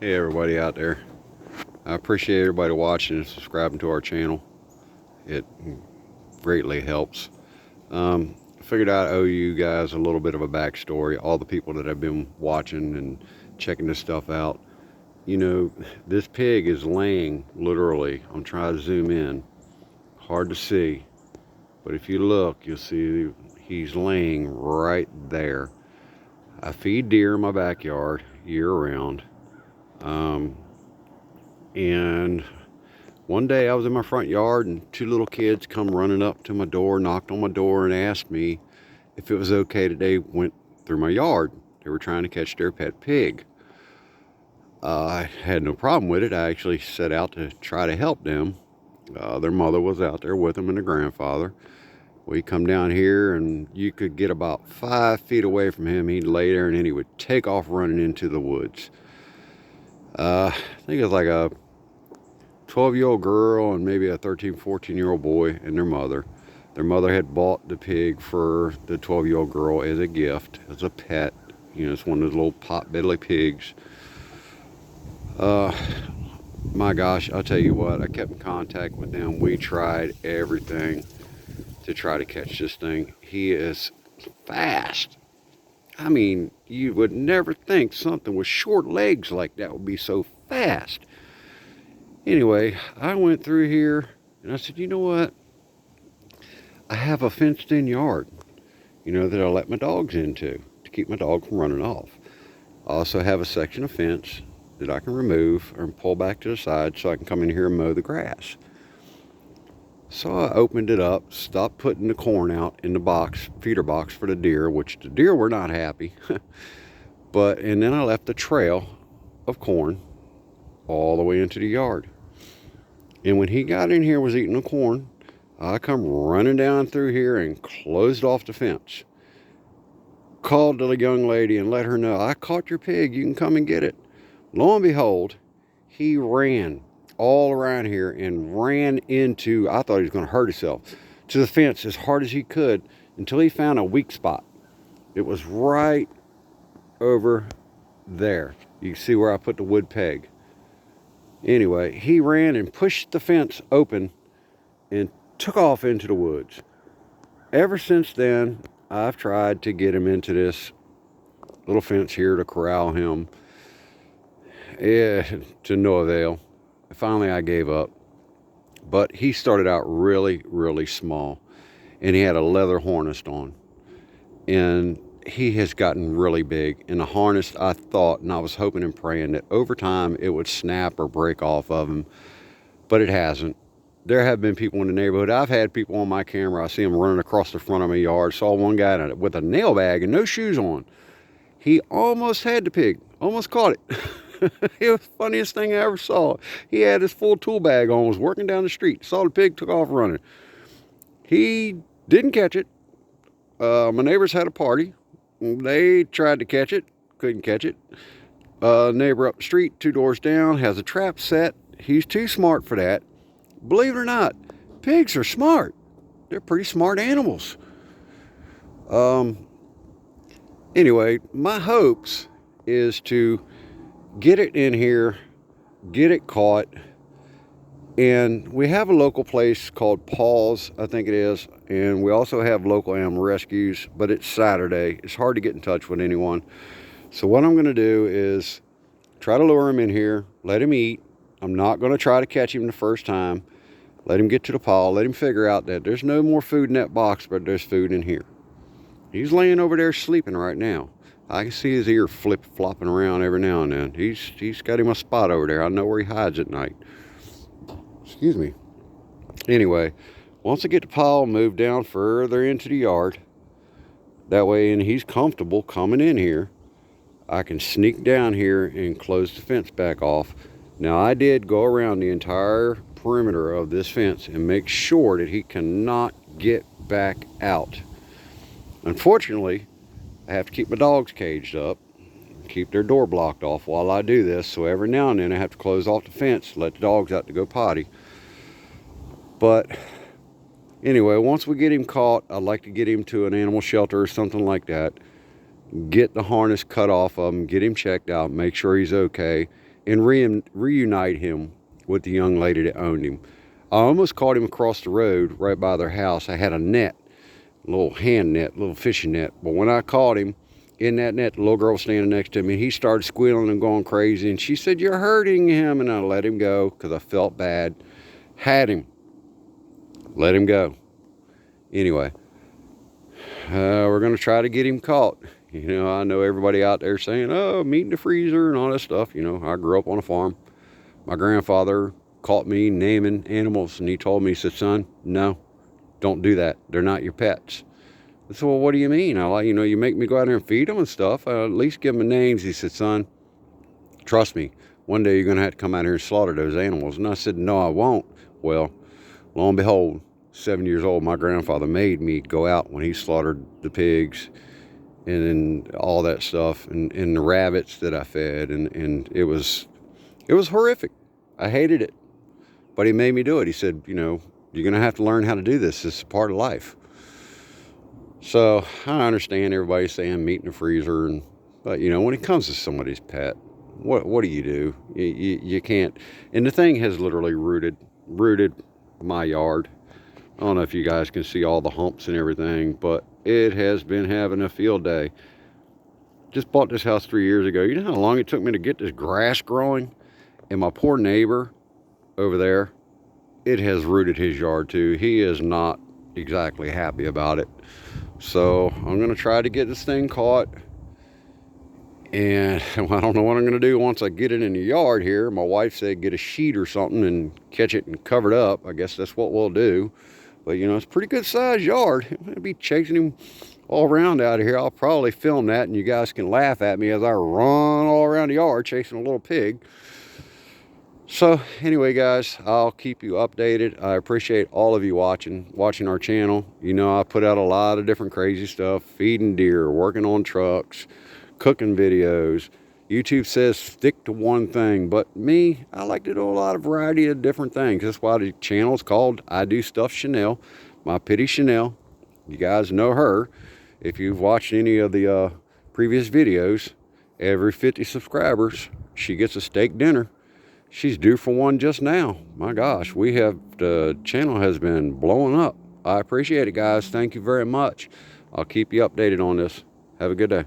Hey everybody out there. I appreciate everybody watching and subscribing to our channel. It greatly helps. I figured I owe you guys a little bit of a backstory. All the people that have been watching and checking this stuff out. You know, this pig is laying literally. I'm trying to zoom in. Hard to see. But if you look, you'll see he's laying right there. I feed deer in my backyard year round. And one day I was in my front yard and two little kids come running up to my door, knocked on my door and asked me if it was okay that they went through my yard. They were trying to catch their pet pig. I had no problem with it. I actually set out to try to help them. Their mother was out there with them and their grandfather. We come down here and you could get about 5 feet away from him. He'd lay there and then he would take off running into the woods. I think it was like a 12-year-old girl and maybe a 13, 14-year-old boy and their mother. Their mother had bought the pig for the 12-year-old girl as a gift, as a pet. You know, it's one of those little pot-belly pigs. My gosh, I'll tell you what, I kept in contact with them. We tried everything to try to catch this thing. He is fast. I mean, you would never think something with short legs like that would be so fast. Anyway, I went through here and I said, you know what? I have a fenced in yard, you know, that I let my dogs into to keep my dog from running off. I also have a section of fence that I can remove or pull back to the side so I can come in here and mow the grass. So I opened it up, stopped putting the corn out in the box, feeder box for the deer, which the deer were not happy. And then I left the trail of corn all the way into the yard. And when he got in here, was eating the corn, I come running down through here and closed off the fence. Called the young lady and let her know, I caught your pig, you can come and get it. Lo and behold, he ran all around here and ran into, I thought he was going to hurt himself, to the fence as hard as he could until he found a weak spot. It was right over there. You can see where I put the wood peg. Anyway, he ran and pushed the fence open and took off into the woods. Ever since then, I've tried to get him into this little fence here to corral him. To no avail. Finally, I gave up. But he started out really, really small. And he had a leather harness on. And he has gotten really big. And the harness, I thought, and I was hoping and praying that over time it would snap or break off of him. But it hasn't. There have been people in the neighborhood. I've had people on my camera. I see them running across the front of my yard. Saw one guy with a nail bag and no shoes on. He almost had the pig. Almost caught it. It was the funniest thing I ever saw. He had his full tool bag on, was working down the street, saw the pig, took off running. He didn't catch it. My neighbors had a party. They tried to catch it, couldn't catch it. Neighbor up the street, 2 doors down, has a trap set. He's too smart for that. Believe it or not, pigs are smart. They're pretty smart animals. Anyway, my hopes is to get it in here, get it caught, and we have a local place called Paul's, I think it is, and we also have local animal rescues, but it's Saturday. It's hard to get in touch with anyone. So what I'm going to do is try to lure him in here, let him eat. I'm not going to try to catch him the first time. Let him get to the pile, let him figure out that there's no more food in that box, but there's food in here. He's laying over there sleeping right now. I can see his ear flopping around every now and then. He's got him a spot over there. I know where he hides at night. Excuse me. Anyway, once I get the pile moved down further into the yard, that way, and he's comfortable coming in here, I can sneak down here and close the fence back off. Now, I did go around the entire perimeter of this fence and make sure that he cannot get back out. Unfortunately, I have to keep my dogs caged up, keep their door blocked off while I do this, so every now and then I have to close off the fence, let the dogs out to go potty. But anyway, once we get him caught, I'd like to get him to an animal shelter or something like that, get the harness cut off of him, get him checked out, make sure he's okay, and reunite him with the young lady that owned him. I almost caught him across the road right by their house. I had a net, a little hand net, a little fishing net. But when I caught him in that net, the little girl was standing next to me. He started squealing and going crazy. And she said, "You're hurting him." And I let him go because I felt bad. Had him. Let him go. Anyway, we're going to try to get him caught. You know, I know everybody out there saying, "Oh, meat in the freezer," and all that stuff. You know, I grew up on a farm. My grandfather caught me naming animals, and he told me, he said, "Son, no, don't do that. They're not your pets." I said, "Well, what do you mean?" You know, you make me go out there and feed them and stuff. At least give them names. He said, "Son, trust me, one day you're going to have to come out here and slaughter those animals." And I said, "No, I won't." Well, lo and behold, 7 years old, my grandfather made me go out when he slaughtered the pigs and all that stuff, and the rabbits that I fed, and it was horrific. I hated it, but he made me do it. He said, "You know, you're going to have to learn how to do this. This is part of life." So I understand everybody saying meat in the freezer, but you know, when it comes to somebody's pet, what do? You can't. And the thing has literally rooted my yard. I don't know if you guys can see all the humps and everything, but it has been having a field day. Just bought this house 3 years ago. You know how long it took me to get this grass growing? And my poor neighbor over there, it has rooted his yard too. He is not exactly happy about it. So I'm going to try to get this thing caught. And I don't know what I'm going to do once I get it in the yard here. My wife said get a sheet or something and catch it and cover it up. I guess that's what we'll do. But, you know, it's a pretty good sized yard. I'm going to be chasing him all around out of here. I'll probably film that, and you guys can laugh at me as I run all around the yard chasing a little pig. So, anyway, guys, I'll keep you updated. I appreciate all of you watching our channel. You know, I put out a lot of different crazy stuff. Feeding deer, working on trucks, cooking videos. YouTube says stick to one thing, but me, I like to do a lot of variety of different things. That's why the channel is called I Do Stuff Chanel. My Pity Chanel. You guys know her. If you've watched any of the previous videos, every 50 subscribers, she gets a steak dinner. She's due for one just now. My gosh, the channel has been blowing up. I appreciate it, guys. Thank you very much. I'll keep you updated on this. Have a good day.